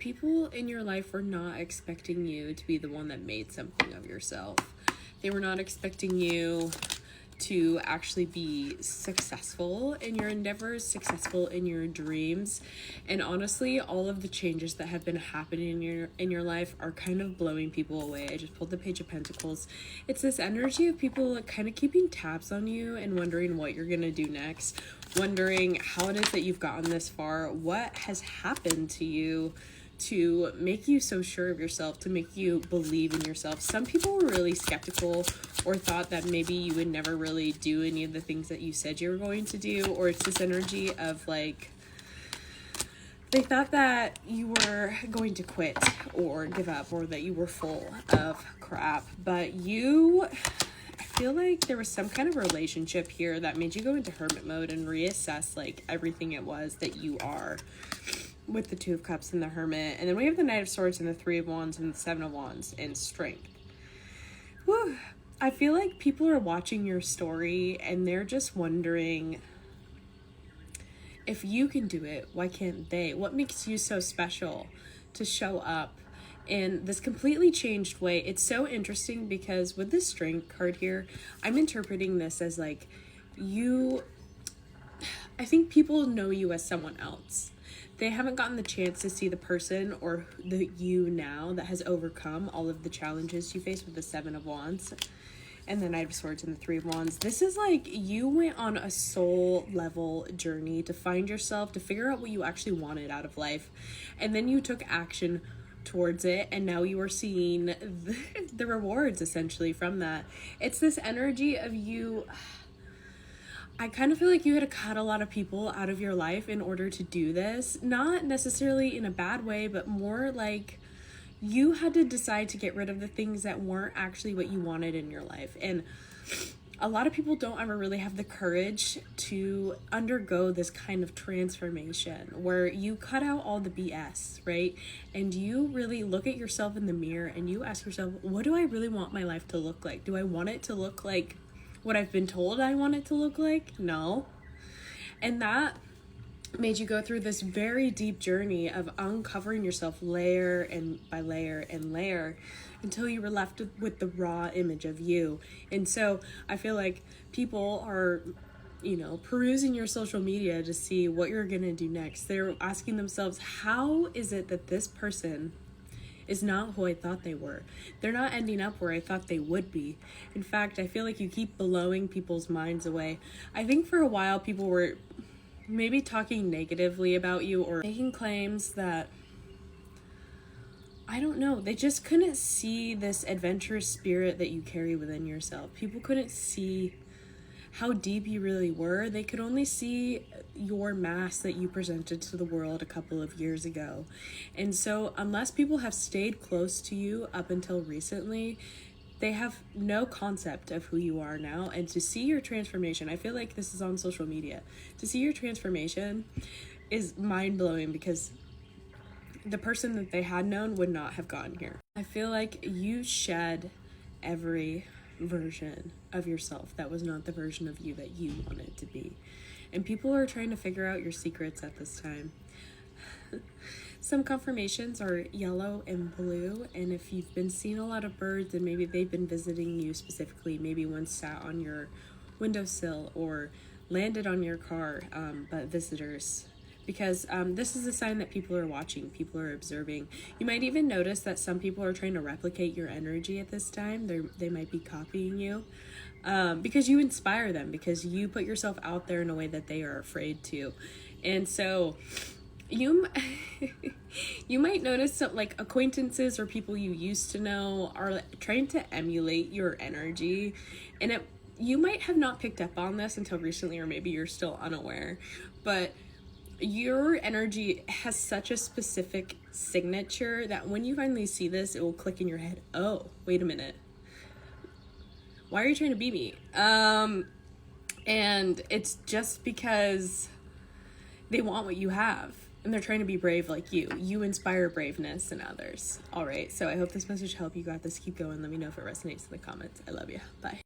people in your life were not expecting you to be the one that made something of yourself. They were not expecting you to actually be successful in your endeavors, successful in your dreams. And honestly, all of the changes that have been happening in your life are kind of blowing people away. I just pulled the Page of Pentacles. It's this energy of people kind of keeping tabs on you and wondering what you're gonna do next, wondering how it is that you've gotten this far, what has happened to you to make you so sure of yourself, to make you believe in yourself. Some people were really skeptical or thought that maybe you would never really do any of the things that you said you were going to do, or it's this energy of like, they thought that you were going to quit or give up, or that you were full of crap. But I feel like there was some kind of relationship here that made you go into hermit mode and reassess like everything it was that you are, with the Two of Cups and the Hermit. And then we have the Knight of Swords and the Three of Wands and the Seven of Wands and Strength. Whew. I feel like people are watching your story and they're just wondering, if you can do it, why can't they? What makes you so special to show up in this completely changed way? It's so interesting because with this Strength card here, I'm interpreting this as like I think people know you as someone else. They haven't gotten the chance to see the person or the you now that has overcome all of the challenges you face with the Seven of Wands and the Knight of Swords and the Three of Wands. This is like you went on a soul level journey to find yourself, to figure out what you actually wanted out of life. And then you took action towards it, and now you are seeing the rewards essentially from that. It's this energy of you. I kind of feel like you had to cut a lot of people out of your life in order to do this. Not necessarily in a bad way, but more like you had to decide to get rid of the things that weren't actually what you wanted in your life. And a lot of people don't ever really have the courage to undergo this kind of transformation where you cut out all the BS, right? And you really look at yourself in the mirror and you ask yourself, what do I really want my life to look like? Do I want it to look like what I've been told I want it to look like? No. And that made you go through this very deep journey of uncovering yourself layer and by layer and layer until you were left with the raw image of you. And so I feel like people are, perusing your social media to see what you're gonna do next. They're asking themselves, how is it that this person is not who I thought they were? They're not ending up where I thought they would be. In fact, I feel like you keep blowing people's minds away. I think for a while people were maybe talking negatively about you or making claims that, I don't know, they just couldn't see this adventurous spirit that you carry within yourself. People couldn't see how deep you really were. They could only see your mask that you presented to the world a couple of years ago. And so unless people have stayed close to you up until recently, they have no concept of who you are now. And to see your transformation, I feel like this is on social media, to see your transformation is mind-blowing because the person that they had known would not have gotten here. I feel like you shed every version of yourself that was not the version of you that you wanted to be. And people are trying to figure out your secrets at this time. Some confirmations are yellow and blue, and if you've been seeing a lot of birds and maybe they've been visiting you specifically, maybe one sat on your windowsill or landed on your car, but visitors, because this is a sign that people are watching, people are observing. You might even notice that some people are trying to replicate your energy at this time. They might be copying you because you inspire them, because you put yourself out there in a way that they are afraid to. And so you might notice some like acquaintances or people you used to know are trying to emulate your energy, and you might have not picked up on this until recently, or maybe you're still unaware, but your energy has such a specific signature that when you finally see this, it will click in your head. Oh, wait a minute. Why are you trying to be me? And it's just because they want what you have and they're trying to be brave like you. You inspire braveness in others. All right. So I hope this message helped. You got this. Keep going. Let me know if it resonates in the comments. I love you. Bye.